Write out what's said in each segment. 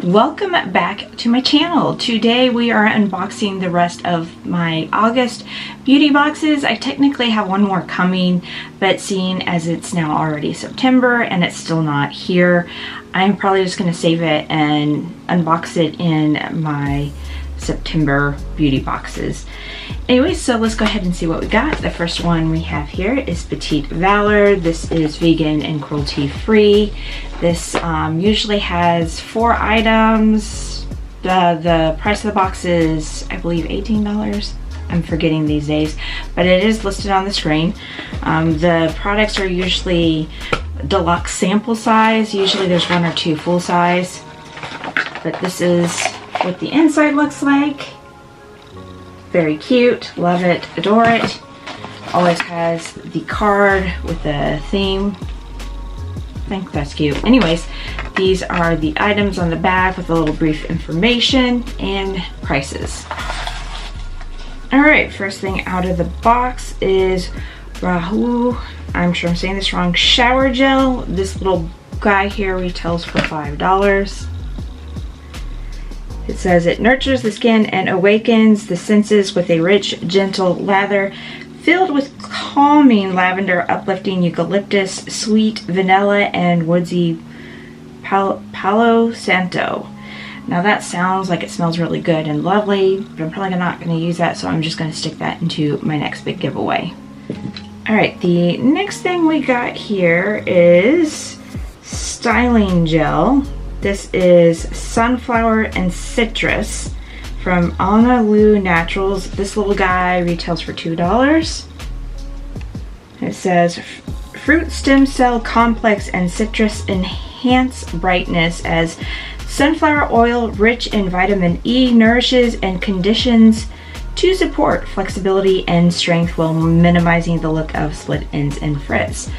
Welcome back to my channel. Today we are unboxing the rest of my August beauty boxes. I technically have one more coming, but seeing as it's now already September and it's still not here, I'm probably just going to save it and unbox it in my September beauty boxes. Anyway, so let's go ahead and see what we got. The first one we have here is Petit Vour. This is vegan and cruelty free. This usually has 4 items. The price of the box is, I believe, $18. I'm forgetting these days, but it is listed on the screen. The products are usually deluxe sample size. Usually there's 1 or 2 full size, but this is what the inside looks like. Very cute, love it, adore it. Always has the card with the theme. I think that's cute. Anyways, these are the items on the back with a little brief information and prices. Alright, first thing out of the box is Rahua, I'm sure I'm saying this wrong, shower gel. This little guy here retails for $5. It says it nurtures the skin and awakens the senses with a rich, gentle lather filled with calming lavender, uplifting eucalyptus, sweet vanilla, and woodsy Palo Santo. Now that sounds like it smells really good and lovely, but I'm probably not going to use that, so I'm just going to stick that into my next big giveaway. Alright, the next thing we got here is styling gel. This is Sunflower and Citrus from Andalou Naturals. This little guy retails for $2. It says fruit stem cell complex and citrus enhance brightness as sunflower oil rich in vitamin E nourishes and conditions to support flexibility and strength while minimizing the look of split ends and frizz.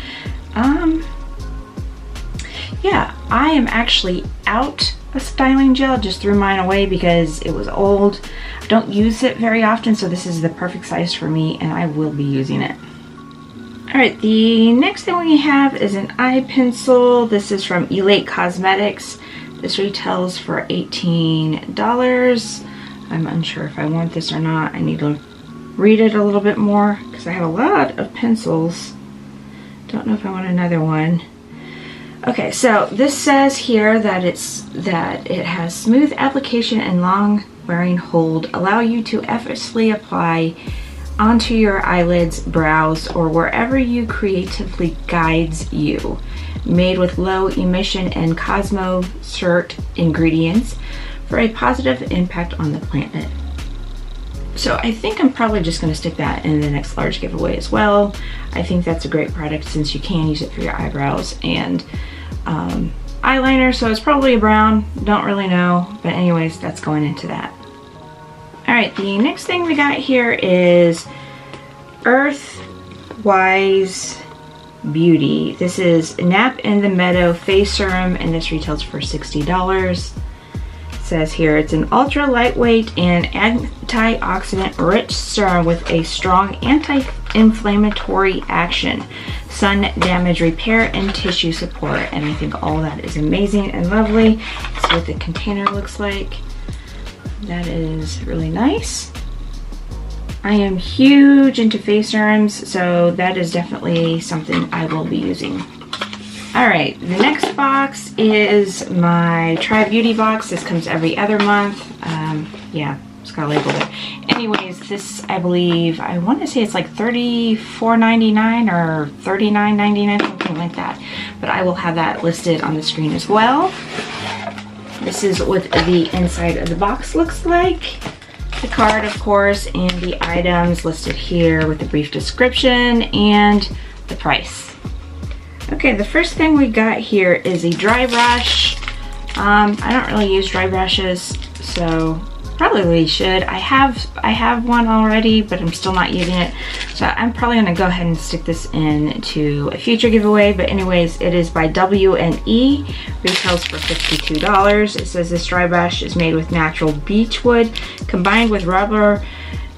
Yeah, I am actually out of styling gel. Just threw mine away because it was old. I don't use it very often, so this is the perfect size for me and I will be using it. Alright, the next thing we have is an eye pencil. This is from Elate Cosmetics. This retails for $18. I'm unsure if I want this or not. I need to read it a little bit more because I have a lot of pencils. Don't know if I want another one. Okay, so this says here that it has smooth application and long wearing hold, allow you to effortlessly apply onto your eyelids, brows, or wherever you creatively guides you. Made with low emission and cert ingredients for a positive impact on the planet. So I think I'm probably just going to stick that in the next large giveaway as well. I think that's a great product since you can use it for your eyebrows and eyeliner, so it's probably a brown, don't really know, but anyways, that's going into that. Alright, the next thing we got here is Earthwise Beauty. This is Nap in the Meadow Face Serum, and this retails for $60. It says here it's an ultra lightweight and antioxidant rich serum with a strong anti-inflammatory action, sun damage repair, and tissue support. And I think all that is amazing and lovely. That's what the container looks like. That is really nice. I am huge into face serums, so that is definitely something I will be using. Alright, the next box is my Try Beauty box. This comes every other month. Yeah, it's got a label there. Anyways, this, I believe, I want to say it's like $34.99 or $39.99, something like that. But I will have that listed on the screen as well. This is what the inside of the box looks like. The card, of course, and the items listed here with a brief description and the price. Okay, the first thing we got here is a dry brush. I don't really use dry brushes, so probably should. I have one already, but I'm still not using it. So I'm probably gonna go ahead and stick this into a future giveaway. But anyways, it is by W&E, retails for $52. It says this dry brush is made with natural beechwood combined with rubber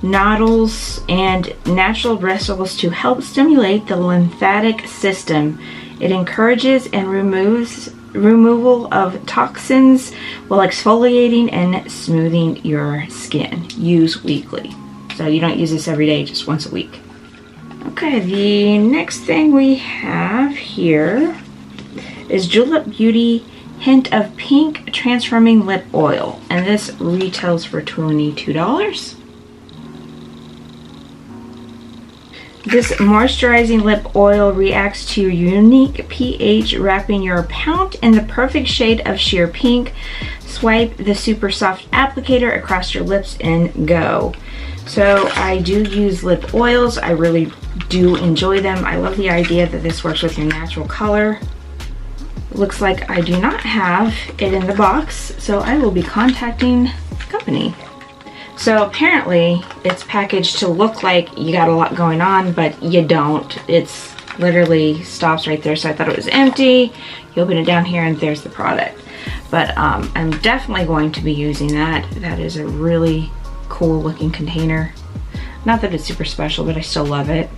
nodules and natural bristles to help stimulate the lymphatic system. It encourages and removes removal of toxins while exfoliating and smoothing your skin. Use weekly. So you don't use this every day, just once a week. Okay, the next thing we have here is Julep Beauty Hint of Pink Transforming Lip Oil. And this retails for $22. This moisturizing lip oil reacts to your unique pH, wrapping your pout in the perfect shade of sheer pink. Swipe the super soft applicator across your lips and go. So I do use lip oils. I really do enjoy them. I love the idea that this works with your natural color. Looks like I do not have it in the box, so I will be contacting the company. So apparently it's packaged to look like you got a lot going on, but you don't. It's literally stops right there. So I thought it was empty. You open it down here and there's the product. But I'm definitely going to be using that. That is a really cool looking container. Not that it's super special, but I still love it.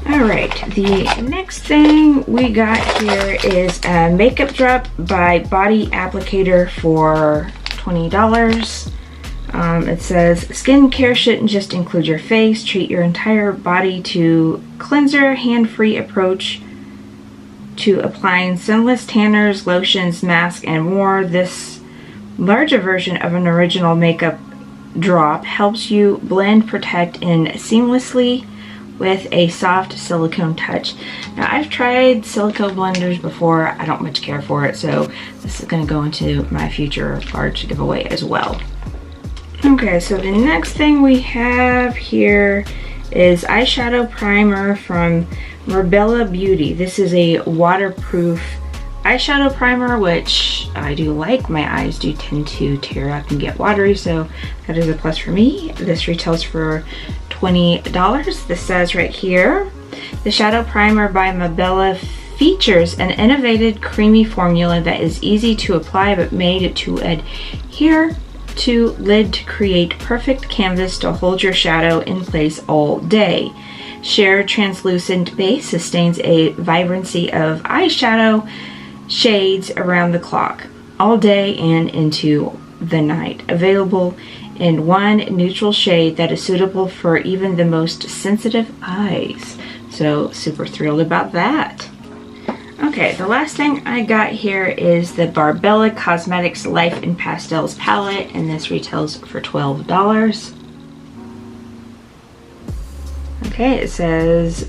Alright, the next thing we got here is a makeup drop by Body Applicator for $20. It says, skincare shouldn't just include your face. Treat your entire body to cleanser, hand-free approach to applying sunless tanners, lotions, masks, and more. This larger version of an original makeup drop helps you blend, protect, and seamlessly with a soft silicone touch. Now I've tried silicone blenders before. I don't much care for it, so this is going to go into my future large giveaway as well. Okay, so the next thing we have here is eyeshadow primer from Mirabella Beauty. This is a waterproof eyeshadow primer, which I do like. My eyes do tend to tear up and get watery, so that is a plus for me. This retails for $20. This says right here, the Shadow Primer by BeBella features an innovative creamy formula that is easy to apply but made to adhere to lid to create perfect canvas to hold your shadow in place all day. Sheer translucent base sustains a vibrancy of eyeshadow shades around the clock, all day and into the night. Available in one neutral shade that is suitable for even the most sensitive eyes. So super thrilled about that. Okay, the last thing I got here is the BeBella Cosmetics Life in Pastels palette, and this retails for $12. Okay, it says,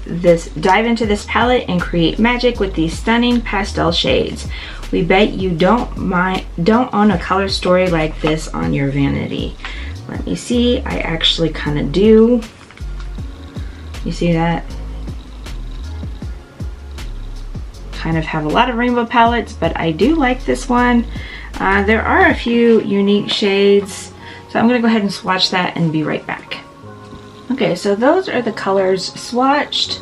dive into this palette and create magic with these stunning pastel shades. We bet you don't own a color story like this on your vanity. Let me see, I actually kind of do. You see that? Kind of have a lot of rainbow palettes, but I do like this one. There are a few unique shades, so I'm gonna go ahead and swatch that and be right back. Okay, so those are the colors swatched.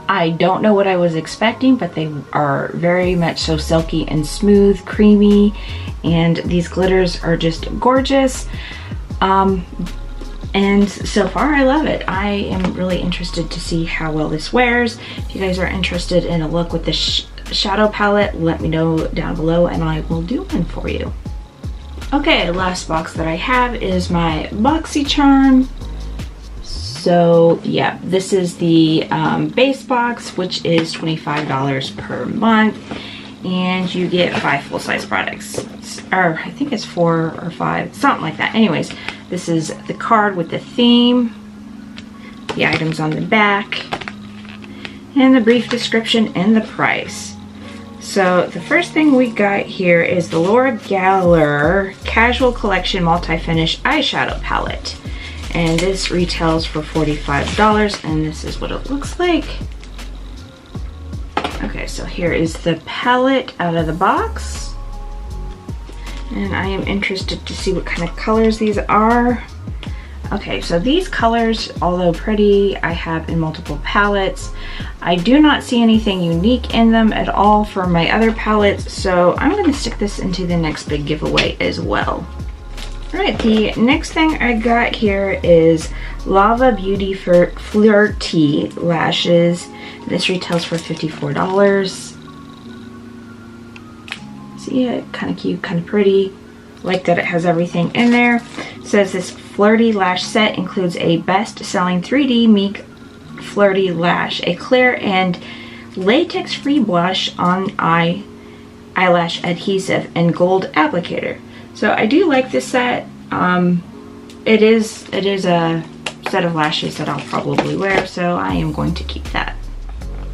I don't know what I was expecting, but they are very much so silky and smooth, creamy, and these glitters are just gorgeous. And so far I love it. I am really interested to see how well this wears. If you guys are interested in a look with this shadow palette, let me know down below and I will do one for you. Okay, last box that I have is my BoxyCharm. So yeah, this is the base box, which is $25 per month, and you get 5 full-size products, or I think it's 4 or 5, something like that. Anyways, this is the card with the theme, the items on the back, and the brief description and the price. So the first thing we got here is the Laura Geller Casual Collection Multi-Finish Eyeshadow Palette. And this retails for $45, and this is what it looks like. Okay, so here is the palette out of the box. And I am interested to see what kind of colors these are. Okay, so these colors, although pretty, I have in multiple palettes. I do not see anything unique in them at all for my other palettes, so I'm going to stick this into the next big giveaway as well. Alright, the next thing I got here is Lavaa Beauty for Flirty Lashes. This retails for $54. See it? Kind of cute, kind of pretty. Like that it has everything in there. It says this Flirty Lash set includes a best-selling 3D Meek Flirty Lash, a clear and latex-free blush on eyelash adhesive, and gold applicator. So I do like this set. It is a set of lashes that I'll probably wear, so I am going to keep that.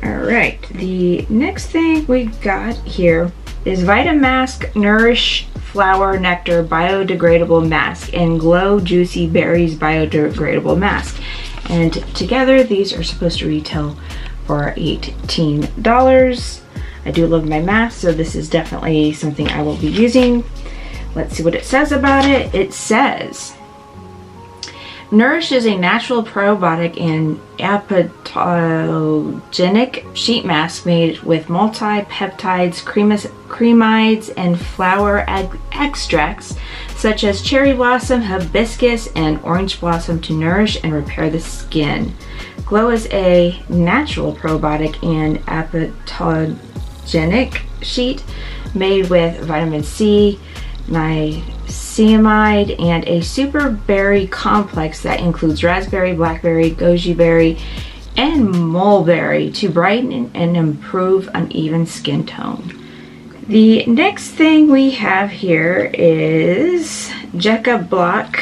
Alright, the next thing we got here is Vitamask Nourish Flower Nectar Biodegradable Mask and Glow Juicy Berries Biodegradable Mask. And together these are supposed to retail for $18. I do love my mask, so this is definitely something I will be using. Let's see what it says about it. It says, Nourish is a natural probiotic and adaptogenic sheet mask made with multi-peptides, cremides, and flower extracts such as cherry blossom, hibiscus, and orange blossom to nourish and repair the skin. Glow is a natural probiotic and adaptogenic sheet made with vitamin C, niacinamide, and a super berry complex that includes raspberry, blackberry, goji berry, and mulberry to brighten and improve uneven skin tone. The next thing we have here is Jecca Blac,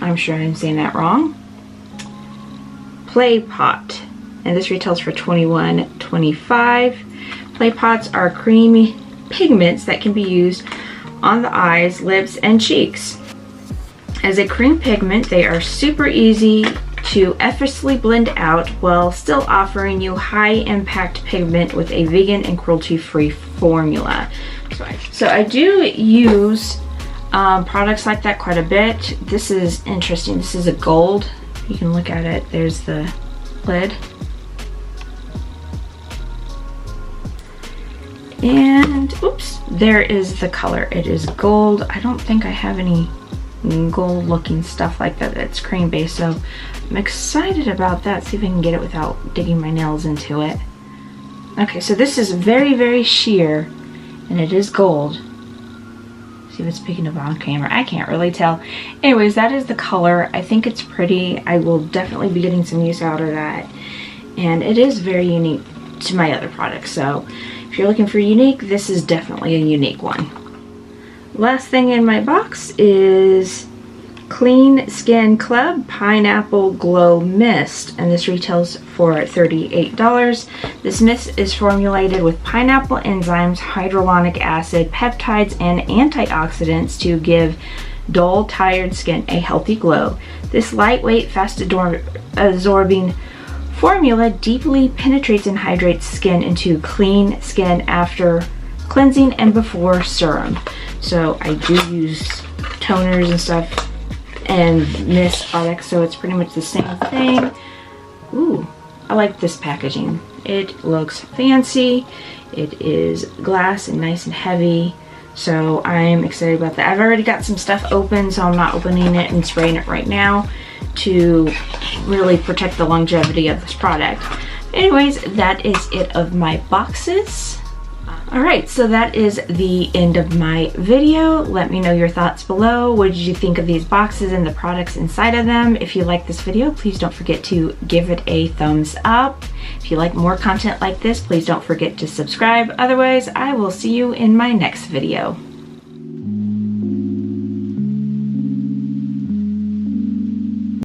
I'm sure I'm saying that wrong, Play Pot, and this retails for $21.25. Play Pots are creamy pigments that can be used on the eyes, lips, and cheeks. As a cream pigment, they are super easy to effortlessly blend out while still offering you high impact pigment with a vegan and cruelty-free formula. So I do use products like that quite a bit. This is interesting. This is a gold. You can look at it. There's the lid. And oops, there is the color. It is gold. I don't think I have any gold looking stuff like that that's cream based, so I'm excited about that. See if I can get it without digging my nails into it. Okay, so this is very, very sheer, and it is gold. See if it's picking up on camera. I can't really tell. Anyways, that is the color. I think it's pretty. I will definitely be getting some use out of that, and it is very unique to my other products, so if you're looking for unique, this is definitely a unique one. Last thing in my box is Clean Skin Club Pineapple Glow Mist, and this retails for $38. This mist is formulated with pineapple enzymes, hyaluronic acid, peptides, and antioxidants to give dull, tired skin a healthy glow. This lightweight, fast-absorbing formula deeply penetrates and hydrates skin into clean skin after cleansing and before serum. So I do use toners and stuff and mist products, so it's pretty much the same thing. Ooh, I like this packaging. It looks fancy. It is glass and nice and heavy, so I'm excited about that. I've already got some stuff open, so I'm not opening it and spraying it right now to really protect the longevity of this product. Anyways, that is it of my boxes. Alright, so that is the end of my video. Let me know your thoughts below. What did you think of these boxes and the products inside of them? If you like this video, please don't forget to give it a thumbs up. If you like more content like this, please don't forget to subscribe. Otherwise, I will see you in my next video.